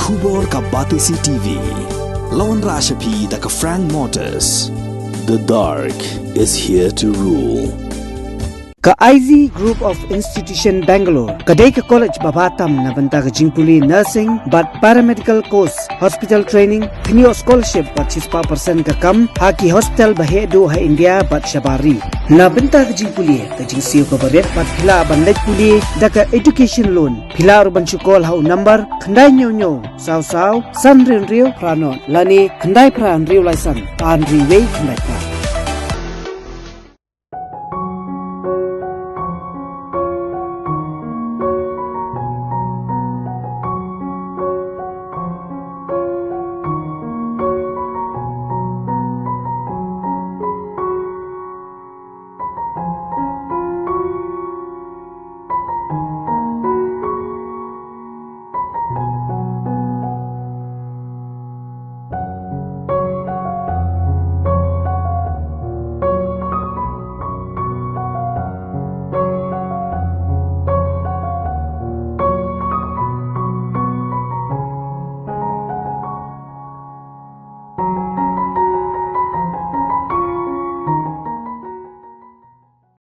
Tubor ka Batisi TV. Lawan Rashapi da ka Frank Motors. The dark is here to rule. Ka IZ Group of Institution Bangalore, kadai ka college babatam na banta ka jingpuli nursing but paramedical course, hospital training, thinio scholarship but 6% ka kam, haki hospital bahedo ha India but shabari. Na banta ka jingpuli, ka jingsiyo ka baret but pila banlek puli, da ka education loan, pila urban chukol hau number, kandai nyo, saw, san rio pranon, lani kandai pran rio laisan, an riway kandai pran.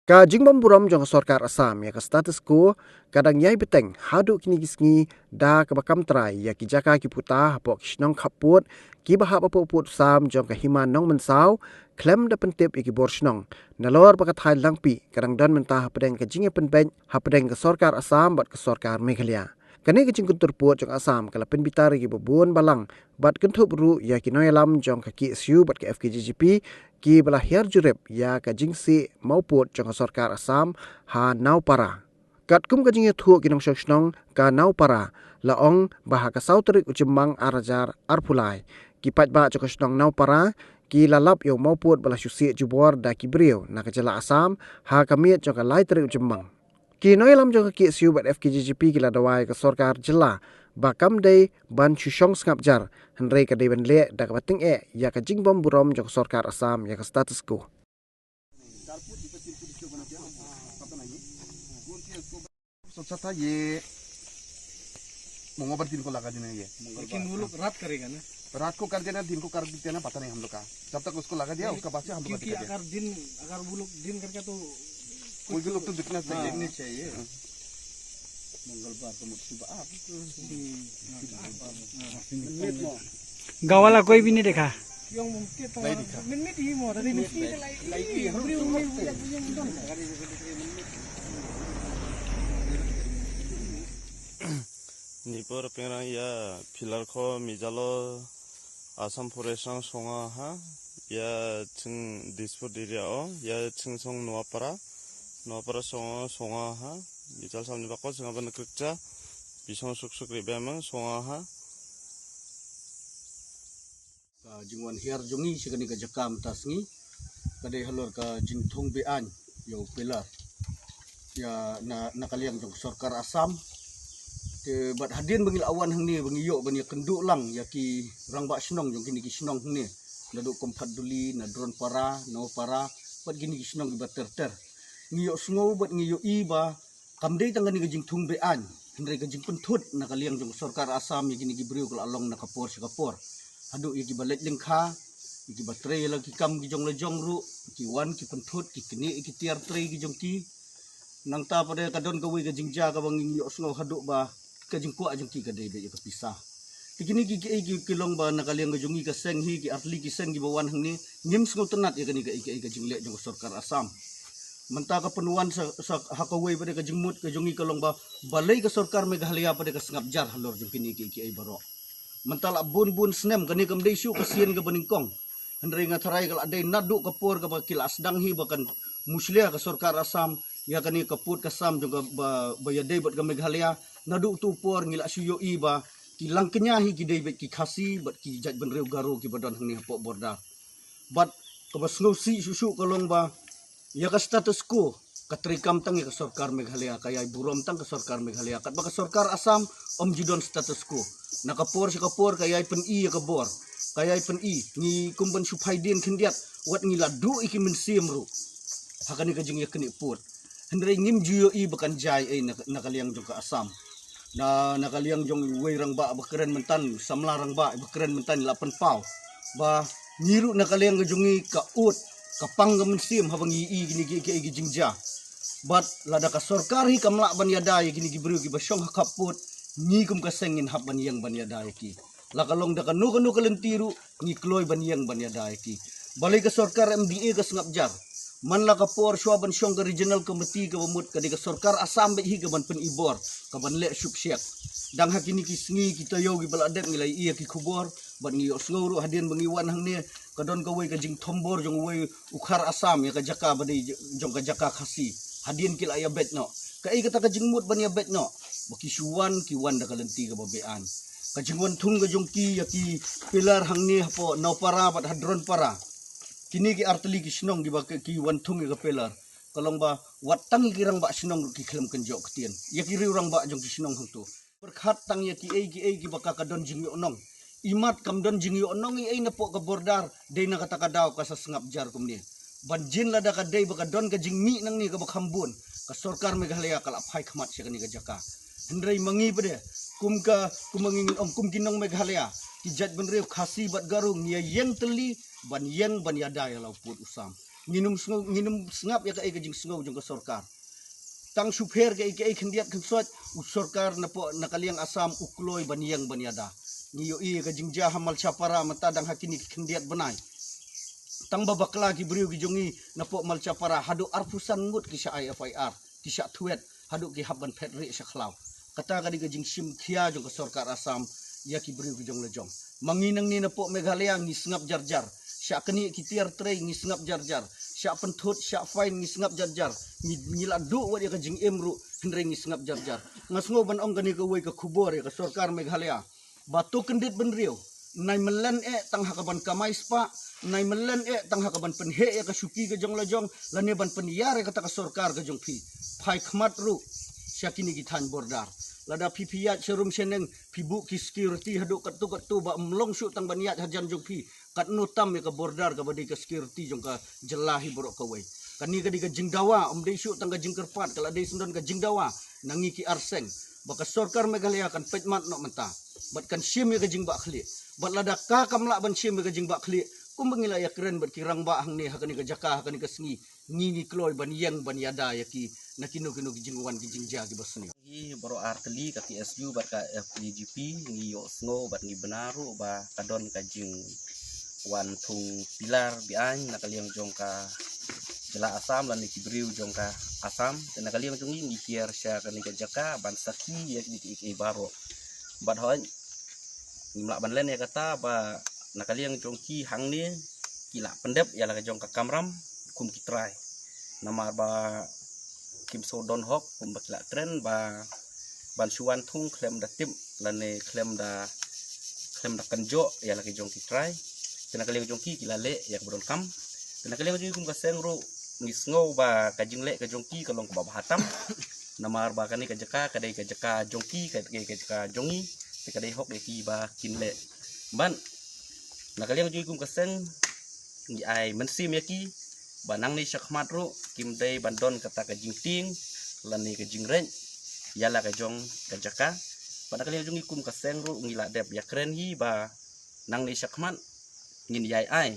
Ka jingbam buram jong sarkar Assam ya ka status quo kadang yai beteng hadu kini gisngi da ka bakam trai ya ki jaka ki puta pok snong khaput ki bahap apo put sam jong ka himan nong mensau klem da pentip iki borsnong nalor bakat thai langpi kadang don mentah pedeng ka jinge penben ha pedeng ka sarkar Assam bat ka sarkar Meghalaya kani ka jingkun turput jong Assam kala pen bitari ki bubun balang bat kentup ru ya ki noyalam jong ka ki SU bat ka FKJGP ki belah her jurep ya ka jingsi mauput jong sarkar Assam ha naupara kat kum ka jinge thu kinong shoshnong ka naupara laong baha ka sautrik ujemang arajar arpulai ki patba jong shnong naupara ki lalap yo mauput belah syusi jubor da ki brio na ka jala Assam ha kamiet jong ka laitrik ujemang ki noilam jong ka ki SU bat FKJGP ki ladawai ka sarkar jela bakam day ban chushong skapjar Henry ka deban le da ka bating ya ka jingbom burom jong sarkar Assam ya ka status quo स्वच्छता ये मंगलवार दिन को लगा देना ये लेकिन वो लोग रात करेगा ना रात को कर देना दिन को कर देना पता नहीं हम लोग का जब तक उसको लगा दिया उसका बाद से हम लोग क्योंकि अगर वो लोग दिन करके तो कोई भी लोग तो दिखना चाहिए मंगलवार को गाँव वाला कोई भी नहीं देखा नहीं दिखा निपर पेरा या फिलर को मिजालो आसाम फरेस्ट सोंगा हा या चिं दिसपुर एरियाओ या चिं सोंग नवापारा सोंगा हा मिजाल सामने बाको जोंहा बन कृकजा बिसों सुक रिबेमं सोंगा हा jingwan hiar jungi sigani ka jakam tasngi kadai halor ka jingthong bean yo pilar ya nakaliang jong sarkar Assam ke bat hadin bangil awan hangni bangiyo bani kenduk lang ya ki rangba snong jong kini ki snong hangni nadu kompat duli na drone para no para bat gini ki snong bat ter ngiyo sngo bat ngiyo iba kamdei tangani ka jingthong bean henry ka jingpun thut nakaliang jong sarkar Assam ya gini ki brio kal along na kapor adu iki balet lengkha iki batre lagi kam ki jong lejong ru ki wan ki pentut ki kini iki tiar tre ki jong ki nang ta pada kadon ka wi ka jingja ka banging yo sngo hadu ba ka jingku ajong ki ka dei be ka pisah kini ki long ba nakaliang ka jongi ka seng hi ki atli ki seng ki bawan hangni ngim sngo tenat ya kani ka iki jingle jong sarkar Assam menta ka penuan sa hakawai pada ka jingmut ka jongi ka long ba balai ka sarkar Meghalaya pada ka sngapjar halor jong kini ki ai baro mentala bun snem kani kam dei syu kasien ka beningkong henry ngatharai kal adai nadu kapur ka bakil asdang hi bakan muslia ka sarkar Assam ya kani kaput kasam juga bayadei bat ka Meghalaya nadu tu por ngila syu i ba ki langkenya hi ki dei bet ki khasi bat ki jaj ben reu garo ki badon hangni hapok borda bat ka basno si susu kalong ba ya ka status quo katrikam tang ka sarkar Meghalaya kaya burom tang ka sarkar Meghalaya kat ba ka sarkar Assam om jidon status quo nakapor si kapor kaya pen i ka bor kaya pen i ni kumban supaidin kendiat wat ngila du iki mensim ru hakani ka jing yakni put Henry ngim juyo i bakan jai ay nakaliang jong ka Assam na nakaliang jong way rang ba bakeren mentan samla rang ba bakeren mentan 8 pau ba ngiru nakaliang jongi ka ut kapang mensim habang ii gini gi jingja bat lada ka sorkar hi kamla ban yada gini gi bru gi basyong hakaput ni kum kasengin hab ban yang ban yada ki lakalong da kanu kalentiru ni kloy ban yang ban yada ki balai ka sorkar MDA ka sengap jar man la ka por shwa ban syong ka regional committee ka bamut ka di ka sorkar asam be hi ka ban pen ibor ka ban le syuk dang hakini ki sngi kita yo gi baladet ngilai iya ki kubor ban ngi osnguru hadien bangiwan hang ne kadon ka wei ka jing thombor jong wei ukhar asam ya ka jaka badi jong ka jaka khasi hadien kila ya bet no ka ai kata ka jingmut ban ya bet no baki syuan ki wan da kalenti ka babean ka jingwan thung ka jong ki ya ki pilar hang ne hapo no para bat hadron para kini ki arteli ki snong di ba ki wan thung ka pilar kalong ba watang kirang ba snong ki klem kenjok ketien ya ki riurang ba jong ki snong hang tu berkhat tang ya ki ai ki baka kadon jing yo nong imat kam don jing yo nong ai na po ka bordar dei na kata kadaw ka sa sengap jar kum ni banjin lada ka dei baka don ka jing mi nang ni ka bakhambun ka sorkar Meghalaya kala phai khmat sia ni ka jaka hendrai mangi pede kum mangingin kum kinong Meghalaya ki jat benreu khasi bat garung ya yang teli ban yang ban yada ya lauput usam nginum sengap ya ka ai ka jing sengau jong ka sorkar tang supher ke khendiat khsot sorkar na po nakaliang asam ukloy baniang baniada niyo i ka jingja hamal chapara mata dang hakini khendiat banai tang babakla ki briu ki jongi na po mal chapara hadu arfusan ngut ki sa IFIR ki sa thuet hadu ki haban phetri sa khlau kata ka di ka jing sim khia jong ka sorkar asam ya ki briu ki jong lejong manginang ni na po Meghalaya ngi sengap jarjar sya keni ki tiar trei ngi sengap jarjar sya penthut sya fine ngi sengap jarjar ngila du wa ka jing emru hendreng ngi sengap jarjar ngasngo ban ong kani ka wei ka khubor ya ka sorkar Meghalaya batu kendit benriu nai melen tang hakaban kamai spa nai melen tang hakaban penhe ya ka suki ka jong lajong lane ban peniar ya ka sorkar ka jong pi phai khmat ru syakini gitan bordar lada pipiat serum seneng pibu ki security hadu katu ba mlong su tang baniat hajan jong pi kat nutam ya ka bordar ka badi ka security jong ka jelahi borok ka wei kani ka di ka jingdawa dei su tang ka jingkerpat kala dei sendon ka jingdawa nangi ki arseng baka sorkar Meghalaya kan petmat no menta bat kan sim ya ka jingba khli bat lada ka kamla ban sim ya ka jingba khli kumbangila ya keren bat kirang ba hang ne hakani ka jaka hakani ka sngi ngi kloy ban yang ban yada ya ki nakino ki jingwan ki jingja ki basni i baro arteli ka TSU bar ka FDGP ngi yo sngo bat ngi benaru ba kadon ka jing wan thung pilar bian nakaliang jong ka jela asam lan ki briu jong ka asam dan nakaliang jong ngi kier sya ka ni ka jaka ban saki ya ki baro bat hoy ngimla ban len ya kata ba nakaliang jong ki hang ni kila pendep ya la ka jong ka kamram kum ki try nama ba kim so don hok kum bakla tren ba ban suan thung klem da tim lane klem da kanjo ya lagi jong ki try tena kali jong ki kila le ya bron kam tena kali jong kum ka sengro ngisngo ba ka jingle ka jong ki kalong ka bahatam namar ba kani ka jaka kadai ka jaka jong ki ka jaka jongi te kadai hok de ki ba kinle ban na kali jong kum ka seng ngi ai mensim ya ki banang ni syakmat ru kim dei bandon kata ka jingting lani ka jingren yala ka jong ka jaka pada kali jong ikum ka sengru ngila dep ya keren hi ba nang ni syakmat ngin yai ai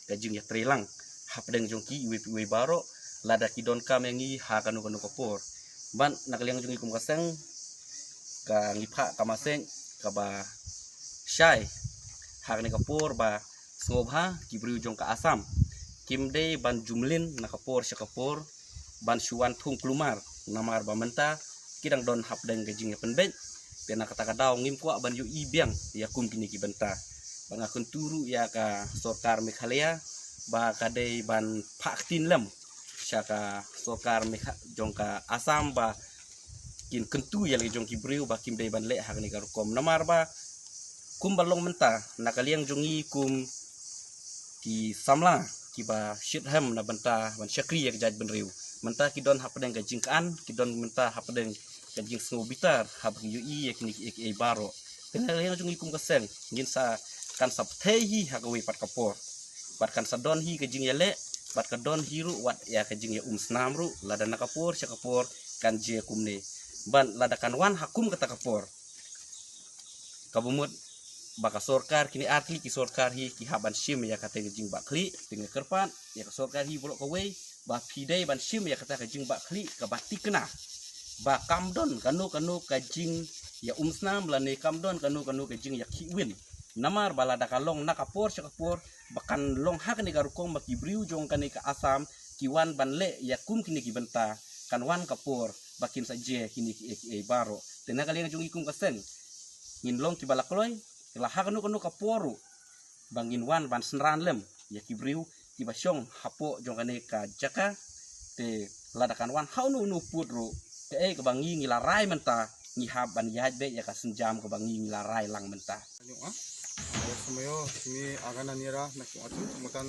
ka jing ya trilang hap deng jong ki we baro lada ki don ka mengi ha kanu kopor ban nakali jong ikum ka seng ka ngipha ka maseng ka ba syai ha ni kopor ba ngobha ki briu jong ka asam kim dei ban jumlin nakapor syakapor ban syuan thung klumar namar ba menta kidang don hap deng gejing penbet pena kata kadaw ngim kwa ban yu ibiang ya kum kini ki benta bang akun turu ya ka sorkar Meghalaya ba kadei ban phaktin lem syaka sorkar jongka asam ba kin kentu ya lagi jong ki briu ba kim dei ban le hak ni karukom namar ba kum balong menta nakaliang jongi kum ki samla kiba shitham na banta ban syakri ya kejaj benriu menta kidon hapdeng gajing kan kidon menta hapdeng gajing snow bitar hab ui ya kini ek baro tena yang jung ikum kaseng ngin sa kan sap thehi hagawi pat kapor pat kan sadon hi gajing yale pat kadon hiru wat ya gajing ya snamru lada nakapor syakapor kan je kumne ban lada kan wan hakum kata kapor kabumut baka sorkar kini atli ki sorkar hi ki haban sim ya kata jing bakli dengan kerpan ya ka sorkar hi bolok kawai ba pidai ban sim ya kata jing bakli ka bati kena ba kamdon kanu ka jing ya umsna melane kamdon kanu ka jing ya kiwin namar balada kalong nakapor syakapor bakan long hak ni garukong makibriu jong kani ka asam kiwan banle ya kum kini ki benta kanwan kapor bakin saje kini ki baro tenaga kalian jong ikum kasen ngin long ki balakloy lahak nu kaporu bangin wan ban senran lem ya kibriu ki basyong hapo jong kani ka jaka te ladakan wan hau nu putru te ke bangi ngilarai menta ngihab ban yaj be ya ka senjam ke bangi ngilarai lang menta Sumayo sini agana nira nak atu mutan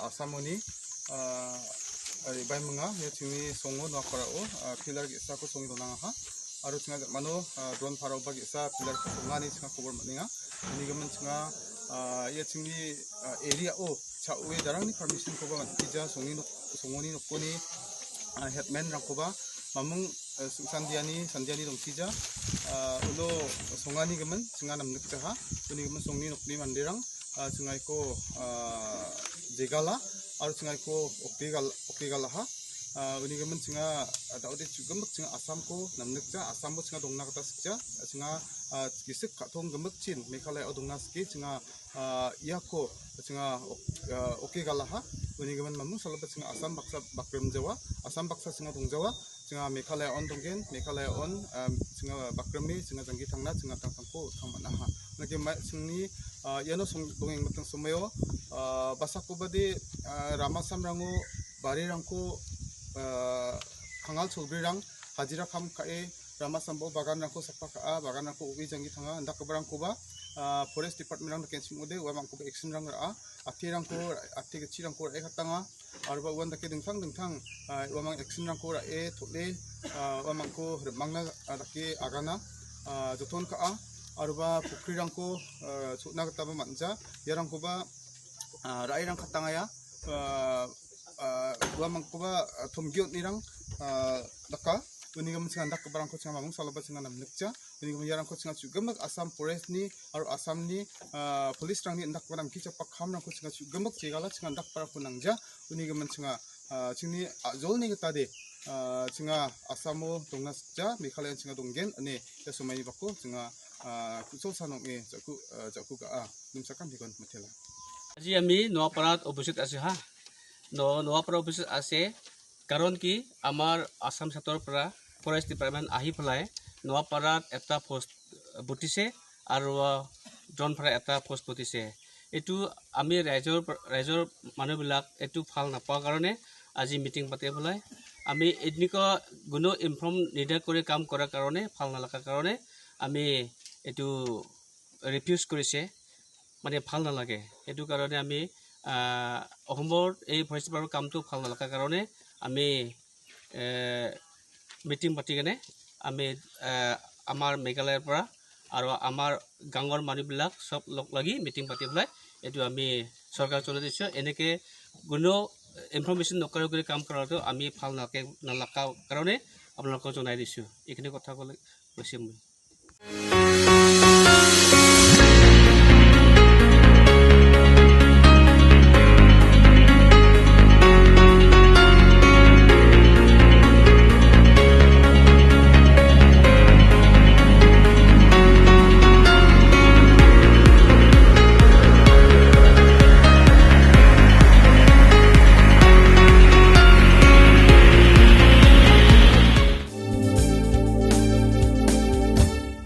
asamoni bay menga ya sini songo no parao pilar gisa ko songi donang ha aru singa mano drone parao bagi sa pilar ko ngani singa kubur maninga ini gamen singa ya sini area o chawe darang ni permission ko ba tija songoni no koni headman rang ko ba mamung sandiani dong tija ulo songani gamen singa namnik ha ini gamen songi nokni mandirang singai ko jegala aru singai ko oktigala ha ini gamen singa daudi gemek singa asam ko namnik ja asam bo singa dongna kata sikja singa kisik katong gemek chin Meghalaya dongna ski singa iya ko singa oktigala ha ini gamen mamung salabat singa asam baksa bakrem jawa asam baksa singa dong jawa singa Meghalaya on donggen Meghalaya on singa bakremi singa janggi thangna singa tangko thamana ha nagi singni yano dongeng matang sumayo basako bade ramasam rango bari rangko kangal chulbri rang hajira kham kae ramasam bo bagan rangko sapa ka bagan rangko ubi janggi thanga ndak barang ko ba forest department rang kensim ude wa mangko action rang ra ati ke chi rangko e khatanga arba wan dake dingthang wa mang action rangko ra e thole wa mangko mangna dake agana joton ka arba pukri rangko chutna gata ba manja yarangko ba rai rang khatanga ya wa mangko ba thomgiot ni rang daka uni gam singa dak barang ko singa mamung salaba singa namnikcha uni gam yarang ko singa chugamak asam forest ni aru asam ni police rang ni ndak barang ki chapak kham rang ko singa chugamak chegala singa dak barang ko nangja uni gam singa chingni azol ni gata de singa asamo dongna ja Meghalaya singa donggen ane ya somai bako singa kusol sanong e jaku ka nimsakan dikon matela আজি আমি নোয়াপাড়াত উপস্থিত আছো হা নোয়াপাড়া উপস্থিত আছে কাৰণ কি আমাৰ আসাম ছাত্ৰৰ পৰা ফৰেষ্ট ডিপাৰ্টমেণ্ট আহি পেলাই নোয়াপাড়াত এটা পোষ্ট বটিছে আৰু ড্ৰনফাৰা এটা পোষ্ট বটিছে এইটো আমি ৰাইজৰ মানুহবিলাক এইটো ভাল নাপাওঁ কাৰণে আজি মিটিং পাতি পেলাই আমি এদিনক কোনো ইনফৰ্ম নিদিয়া কৰি কাম কৰাৰ কাৰণে ভাল নালাগাৰ কাৰণে আমি এইটো ৰিফিউজ কৰিছে মানে ভাল নালাগে এইটো কাৰণে আমি অসমৰ এই ফৰেষ্ট ডিপাৰ্টমেণ্টৰ কামটো ভাল নালাগাৰ কাৰণে আমি মিটিং পাতি কেনে আমি আমাৰ মেঘালয়ৰ পৰা আৰু আমাৰ গাঁৱৰ মানুহবিলাক চব লগ লাগি মিটিং পাতি পেলাই এইটো আমি চৰকাৰ চলাই দিছোঁ এনেকৈ কোনো ইনফৰ্মেশ্যন নকৰাকৈ কৰি কাম কৰাটো আমি ভাল নালাগাৰ কাৰণে আপোনালোকক জনাই দিছোঁ এইখিনি কথা ক'লে কৈছে মই